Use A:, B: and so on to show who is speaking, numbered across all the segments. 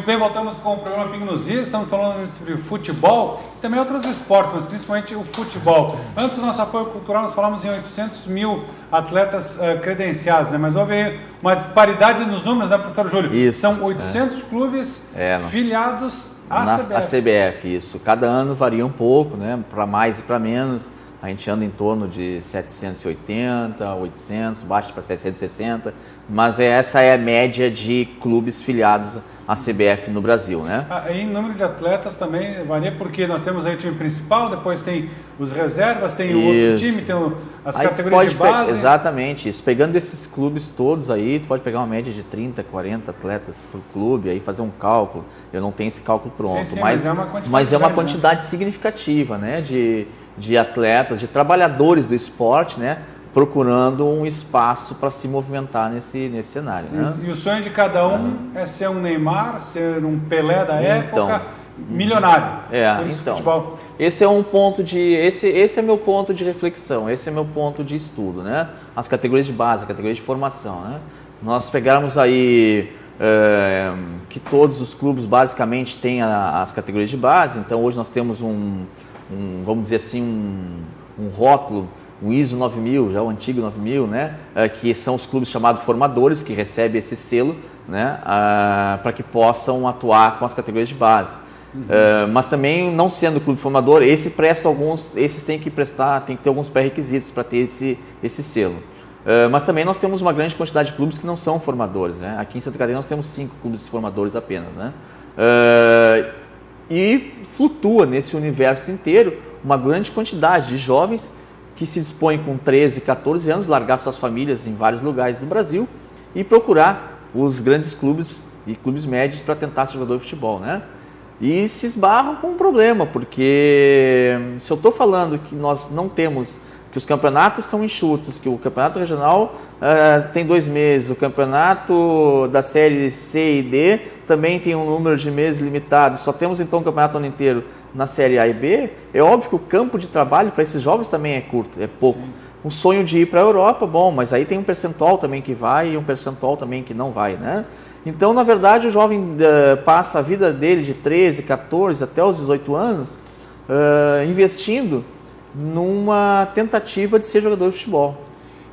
A: bem, voltamos com o programa Pingo nos Is. Estamos falando sobre futebol e também outros esportes, mas principalmente o futebol. Antes do nosso apoio cultural, nós falamos em 800 mil atletas credenciados, né? Mas houve uma disparidade nos números, né, professor Júlio?
B: Isso,
A: São 800 clubes filiados à CBF.
B: A CBF, isso. Cada ano varia um pouco, né? Para mais e para menos. A gente anda em torno de 780, 800, baixa para 760, mas essa é a média de clubes filiados à CBF no Brasil, né?
A: Em número de atletas também varia, porque nós temos aí o time principal, depois tem os reservas, tem o outro time, tem as categorias de base.
B: Exatamente isso. Pegando esses clubes todos aí, tu pode pegar uma média de 30, 40 atletas por clube, aí fazer um cálculo. Eu não tenho esse cálculo pronto,
A: sim,
B: mas é uma quantidade significativa, né? De atletas, de trabalhadores do esporte, né, procurando um espaço para se movimentar nesse cenário. Né?
A: E o sonho de cada um é ser um Neymar, ser um Pelé da época, milionário. Por isso futebol.
B: Esse é um ponto esse é meu ponto de reflexão, esse é meu ponto de estudo, né? As categorias de base, a categoria de formação, né? Nós pegarmos aí que todos os clubes basicamente têm as categorias de base, então hoje nós temos vamos dizer assim, um rótulo, o ISO 9000, já o antigo 9000, né? Que são os clubes chamados formadores, que recebem esse selo, né? Para que possam atuar com as categorias de base. Mas também, não sendo clube formador, esses têm que ter alguns pré-requisitos para ter esse selo. Mas também nós temos uma grande quantidade de clubes que não são formadores, né? Aqui em Santa Catarina nós temos 5 clubes formadores apenas, né? E flutua nesse universo inteiro uma grande quantidade de jovens que se dispõem com 13, 14 anos, largar suas famílias em vários lugares do Brasil e procurar os grandes clubes e clubes médios para tentar ser jogador de futebol, né? E se esbarram com um problema, porque se eu estou falando que nós não temos, que os campeonatos são enxutos, que o campeonato regional tem 2 meses, o campeonato da série C e D também tem um número de meses limitado, só temos então o campeonato o ano inteiro na série A e B, é óbvio que o campo de trabalho para esses jovens também é curto, é pouco. Sim. Um sonho de ir para a Europa, bom, mas aí tem um percentual também que vai e um percentual também que não vai, né? Então, na verdade, o jovem passa a vida dele de 13, 14 até os 18 anos investindo numa tentativa de ser jogador de futebol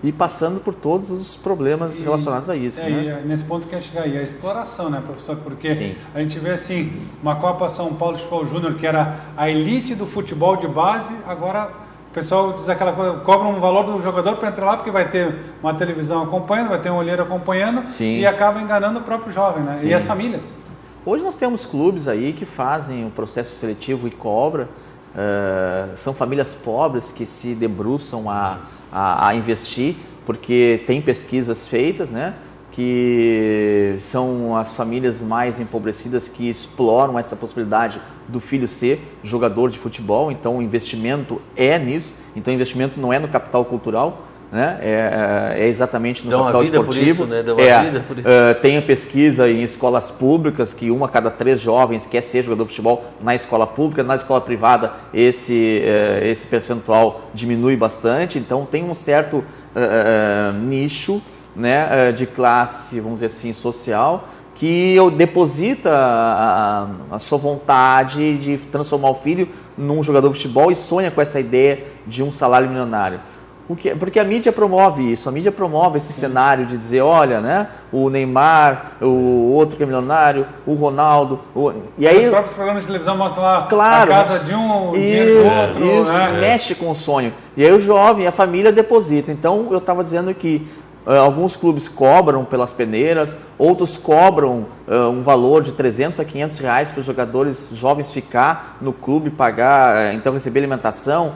B: e passando por todos os problemas relacionados a isso. Né?
A: E nesse ponto que a gente chega aí, a exploração, né, professor? Porque a gente vê assim, uma Copa São Paulo de Futebol Júnior, que era a elite do futebol de base, agora o pessoal diz aquela coisa, cobra um valor do jogador para entrar lá, porque vai ter uma televisão acompanhando, vai ter um olheiro acompanhando, e acaba enganando o próprio jovem, né? E as famílias.
B: Hoje nós temos clubes aí que fazem o processo seletivo e cobra. São famílias pobres que se debruçam a investir, porque tem pesquisas feitas, né, que são as famílias mais empobrecidas que exploram essa possibilidade do filho ser jogador de futebol. Então o investimento é nisso, então o investimento não é no capital cultural, né? É exatamente no capital esportivo. Tem a pesquisa em escolas públicas que 1 a cada 3 jovens quer ser jogador de futebol na escola pública, na escola privada esse percentual diminui bastante, então tem um certo nicho, né, de classe, vamos dizer assim, social, que deposita a sua vontade de transformar o filho num jogador de futebol e sonha com essa ideia de um salário milionário. Porque a mídia promove isso, a mídia promove esse cenário de dizer, olha, né, o Neymar, o outro que é milionário, o Ronaldo... E aí,
A: os próprios programas de televisão mostram lá a casa de um, o dinheiro do outro.
B: Isso, né? Mexe com o sonho. E aí o jovem, a família deposita. Então, eu estava dizendo que alguns clubes cobram pelas peneiras, outros cobram um valor de 300 a 500 reais para os jogadores jovens ficar no clube, pagar, então receber alimentação,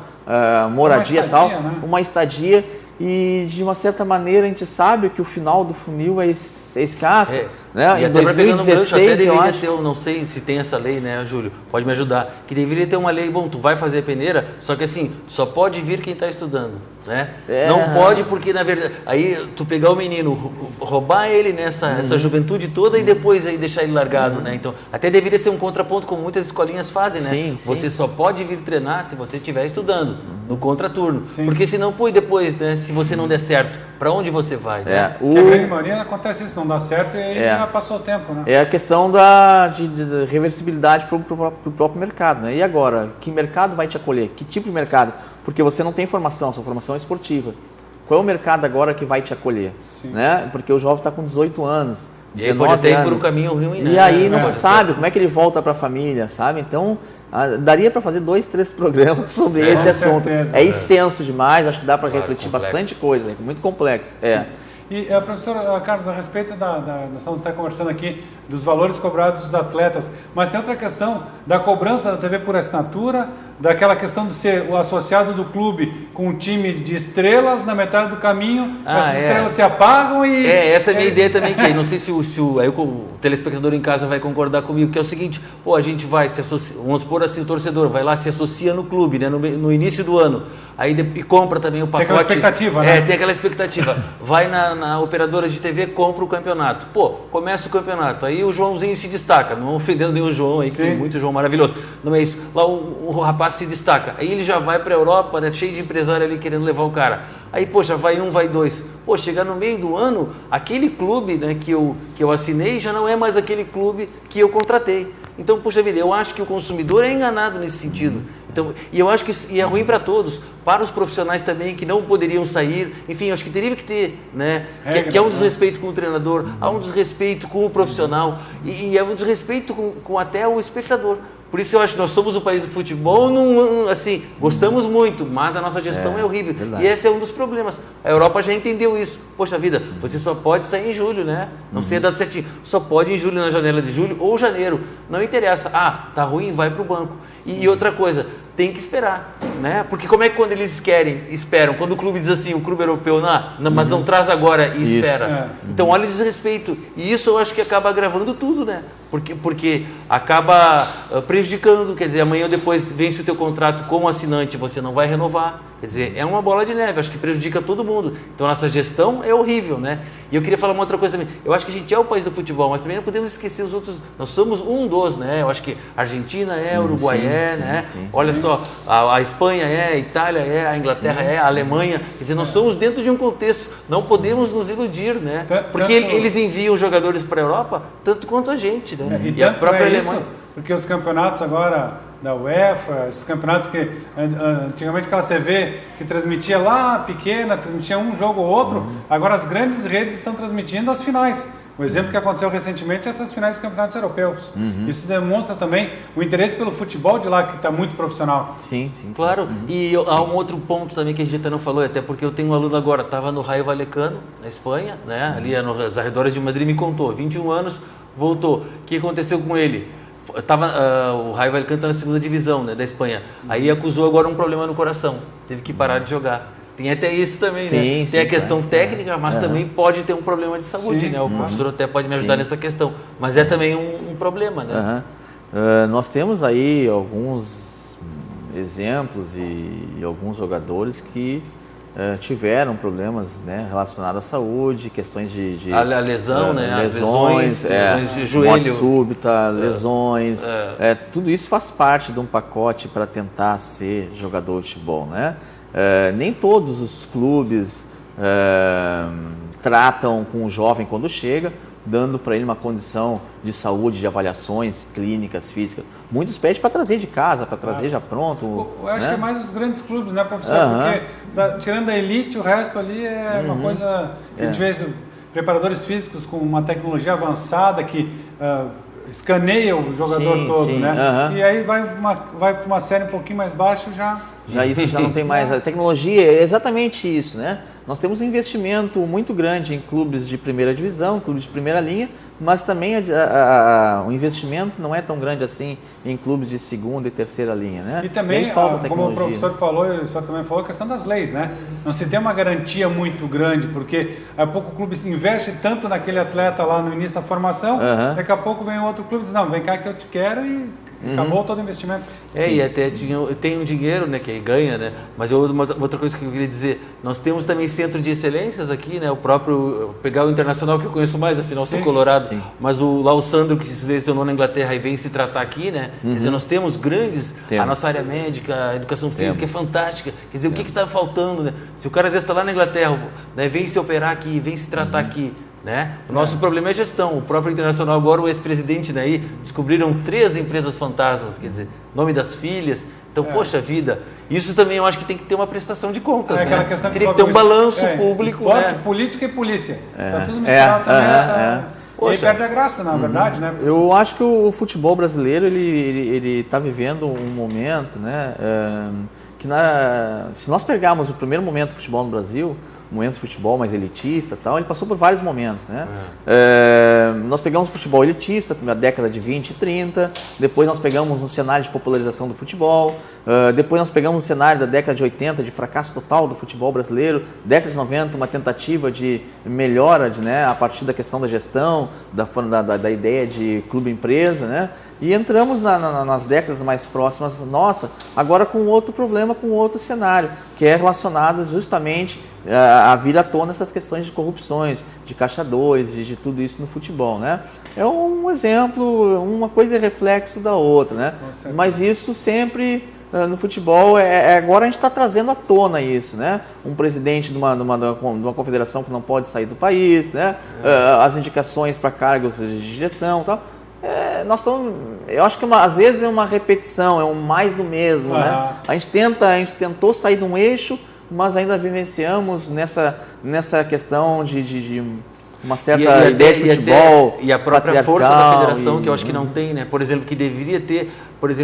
B: moradia e tal, né? Uma estadia. E de uma certa maneira a gente sabe que o final do funil é escasso. Né? Em 2016
C: até deveria ter, não sei se tem essa lei, né, Júlio? Pode me ajudar. Que deveria ter uma lei, bom, tu vai fazer peneira, só que assim, só pode vir quem está estudando, né? Não pode porque, na verdade, aí tu pegar o menino, roubar ele nessa juventude toda e depois aí deixar ele largado, né? Então, até deveria ser um contraponto como muitas escolinhas fazem, né?
B: Sim.
C: Você só pode vir treinar se você estiver estudando, no contraturno. Porque senão, pô, e depois, né, se você não der certo, Para onde você vai, né?
A: A grande maioria acontece isso, não dá certo e aí já passou o tempo, né?
B: É a questão de reversibilidade para o próprio mercado, né? E agora, que mercado vai te acolher? Que tipo de mercado? Porque você não tem formação, sua formação é esportiva. Qual é o mercado agora que vai te acolher? Né? Porque o jovem está com 18 anos, 19
C: e aí pode até ir por um
B: anos.
C: caminho ruim, né?
B: E aí não sabe como é que ele volta para a família, sabe? Então, daria para fazer 2, 3 programas sobre esse assunto.
A: Certeza,
B: é extenso demais, acho que dá para refletir
C: complexo.
B: bastante coisa, é muito complexo.
A: E, professor Carlos, a respeito nós estamos até conversando aqui dos valores cobrados dos atletas, mas tem outra questão da cobrança da TV por assinatura, daquela questão de ser o associado do clube com um time de estrelas na metade do caminho, essas estrelas se apagam e...
C: essa é a minha ideia também, que aí não sei se aí o telespectador em casa vai concordar comigo, que é o seguinte, a gente vai se associar, vamos supor assim, o torcedor vai lá, se associa no clube, né, no início do ano, aí e compra também o pacote...
A: Tem aquela expectativa, né?
C: Tem aquela expectativa. Vai na operadora de TV, compra o campeonato. Começa o campeonato, aí o Joãozinho se destaca, não ofendendo nenhum João aí, que tem muito João maravilhoso, não é isso. Lá o rapaz se destaca, aí ele já vai para a Europa, né, cheio de empresário ali querendo levar o cara. Aí, poxa, vai um, vai dois. Chegar no meio do ano, aquele clube, né, que eu assinei já não é mais aquele clube que eu contratei. Então, poxa vida, eu acho que o consumidor é enganado nesse sentido. Então, e eu acho que é ruim para todos, para os profissionais também que não poderiam sair. Enfim, eu acho que teria que ter, né? Que é um desrespeito com o treinador, há um desrespeito com o profissional e é um desrespeito com até o espectador. Por isso eu acho que nós somos o país do futebol, assim, gostamos muito, mas a nossa gestão é horrível. Verdade. E esse é um dos problemas. A Europa já entendeu isso. Poxa vida, você só pode sair em julho, né? Não sei a data certinho. Só pode em julho, na janela de julho ou janeiro. Não interessa. Tá ruim, vai para o banco. E outra coisa, tem que esperar, né? Porque como é que quando eles esperam? Quando o clube diz assim, o clube europeu, mas não traz agora e espera. Então olha o desrespeito. E isso eu acho que acaba agravando tudo, né? Porque acaba prejudicando, quer dizer, amanhã ou depois vence o teu contrato como assinante, você não vai renovar. Quer dizer, é uma bola de neve, acho que prejudica todo mundo. Então a nossa gestão é horrível, né? E eu queria falar uma outra coisa também. Eu acho que a gente é o país do futebol, mas também não podemos esquecer os outros. Nós somos um dos, né? Eu acho que a Argentina Uruguai né? Olha só, a Espanha a Itália a Inglaterra a Alemanha. Quer dizer, nós somos dentro de um contexto. Não podemos nos iludir, né? Porque eles enviam jogadores para a Europa tanto quanto a gente, né?
A: E a própria Alemanha. Porque os campeonatos agora da UEFA, esses campeonatos que antigamente aquela TV que transmitia lá pequena, transmitia um jogo ou outro, agora as grandes redes estão transmitindo as finais. O exemplo que aconteceu recentemente é essas finais dos campeonatos europeus. Isso demonstra também o interesse pelo futebol de lá, que está muito profissional.
B: Sim.
C: Claro, e há um outro ponto também que a gente até não falou, até porque eu tenho um aluno agora, estava no Rayo Vallecano, na Espanha, né? Ali nos arredores de Madrid, me contou, 21 anos, voltou. O que aconteceu com ele? O Rayo Vallecano está na segunda divisão, né, da Espanha. Aí acusou agora um problema no coração. Teve que parar de jogar. Tem até isso também, né? Tem a questão técnica, mas também pode ter um problema de saúde, né? O professor até pode me ajudar nessa questão. Mas é também um problema, né?
B: Nós temos aí alguns exemplos e alguns jogadores que tiveram problemas, né, relacionados à saúde, questões de
C: a lesão, né,
B: lesões
C: de joelho,
B: morte súbita, lesões, tudo isso faz parte de um pacote para tentar ser jogador de futebol, né? Nem todos os clubes tratam com o jovem quando chega, dando para ele uma condição de saúde, de avaliações clínicas, físicas. Muitos pedem para trazer de casa, para trazer já pronto.
A: Eu acho que é mais os grandes clubes, né, professor? Porque tirando a elite, o resto ali é uma coisa... A gente vê preparadores físicos com uma tecnologia avançada que escaneia o jogador todo, né? E aí vai para uma série um pouquinho mais baixa
B: isso já não tem mais. A tecnologia é exatamente isso, né? Nós temos um investimento muito grande em clubes de primeira divisão, clubes de primeira linha, mas também o investimento não é tão grande assim em clubes de segunda e terceira linha, né?
A: E também,
B: aí falta tecnologia.
A: como o professor falou, e o senhor também falou, a questão das leis, né? Não se tem uma garantia muito grande, porque a pouco o clube investe tanto naquele atleta lá no início da formação, daqui a pouco vem outro clube e diz, não, vem cá que eu te quero e Acabou todo o investimento.
C: E até tem um dinheiro, né, que ganha, né? Mas outra coisa que eu queria dizer, nós temos também centro de excelências aqui, né? O próprio, pegar o Internacional que eu conheço mais, afinal sou colorado, mas lá o Sandro que se selecionou na Inglaterra e vem se tratar aqui, né? Quer dizer, nós temos grandes, a nossa área médica, a educação física é fantástica. Quer dizer, o que está faltando, né? Se o cara às vezes está lá na Inglaterra, né, vem se operar aqui, vem se tratar aqui. Né? O nosso problema é gestão. O próprio Internacional agora, o ex-presidente daí, descobriram 3 empresas fantasmas, quer dizer, nome das filhas. Então, poxa vida, isso também eu acho que tem que ter uma prestação de contas, né?
A: Aquela questão
C: Teria que ter um balanço público,
A: esporte,
C: né?
A: política e polícia. Tá tudo misturado também essa... E aí perde a graça, na verdade, né?
B: Eu acho que o futebol brasileiro, ele está vivendo um momento, né? Que se nós pegarmos o primeiro momento do futebol no Brasil, o momento de futebol mais elitista e tal, ele passou por vários momentos, né? Nós pegamos o futebol elitista na década de 20 e 30, depois nós pegamos um cenário de popularização do futebol, depois nós pegamos um cenário da década de 80 de fracasso total do futebol brasileiro, década de 90 uma tentativa de melhora, né, a partir da questão da gestão, da ideia de clube-empresa, né? E entramos nas décadas mais próximas, agora com outro problema, com outro cenário, que é relacionado justamente a vir à tona essas questões de corrupções, de caixa 2, de tudo isso no futebol, né? É um exemplo, uma coisa é reflexo da outra, né? Mas isso sempre no futebol, agora a gente está trazendo à tona isso, né? Um presidente de uma confederação que não pode sair do país, né? As indicações para cargos de direção e tal. Eu acho que às vezes é uma repetição, é um mais do mesmo, né? A gente tentou sair de um eixo, mas ainda vivenciamos nessa questão de uma certa ideia de futebol
C: e a própria força da federação, que eu acho que não tem, né? Por exemplo, que deveria ter,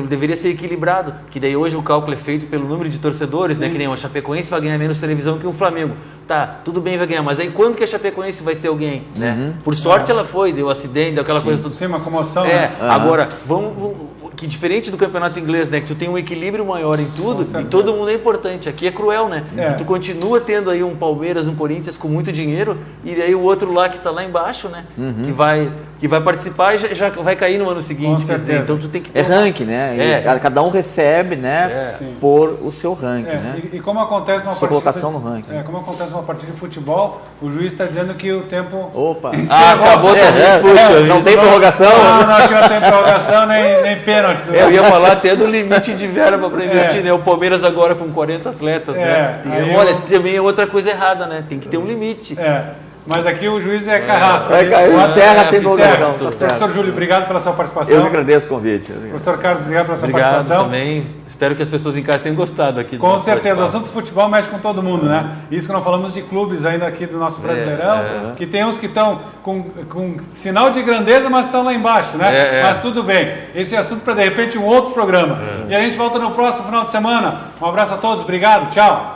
C: deveria ser equilibrado, que daí hoje o cálculo é feito pelo número de torcedores, né? Que nem o Chapecoense vai ganhar menos televisão que o Flamengo. Tá, tudo bem, vai ganhar, mas aí quando que a Chapecoense vai ser alguém, né? Por sorte ela foi, deu acidente, deu aquela coisa tudo.
A: Sim, uma comoção, né?
C: Agora, que diferente do campeonato inglês, né? Que tu tem um equilíbrio maior em tudo e todo mundo é importante. Aqui é cruel, né? E tu continua tendo aí um Palmeiras, um Corinthians com muito dinheiro e daí o outro lá que tá lá embaixo, né? Que vai participar e já vai cair no ano seguinte. Quer dizer, então tu tem que ter
B: ranking, né? Cada um recebe, né? Por o seu ranking, né?
A: E como acontece numa
B: sua colocação no ranking.
A: Como acontece numa partida de futebol, o juiz está dizendo que o tempo...
B: Opa!
C: Acabou também.
B: Não tem prorrogação?
A: Não, aqui não tem prorrogação nem pênalti.
C: Eu ia falar até do limite de verba para investir, né? O Palmeiras agora com 40 atletas, né? Também é outra coisa errada, né? Tem que ter um limite.
A: Mas aqui o juiz é carrasco.
B: Encerra sem prorrogação.
A: Professor Júlio, obrigado pela sua participação.
B: Eu agradeço o convite.
A: Professor Carlos, obrigado pela sua participação.
C: Também. Espero que as pessoas em casa tenham gostado aqui.
A: Com certeza, o assunto futebol mexe com todo mundo, né? Isso que nós falamos de clubes ainda aqui do nosso Brasileirão, que tem uns que estão com sinal de grandeza, mas estão lá embaixo, né? Mas tudo bem. Esse é assunto para, de repente, um outro programa. E a gente volta no próximo final de semana. Um abraço a todos, obrigado, tchau.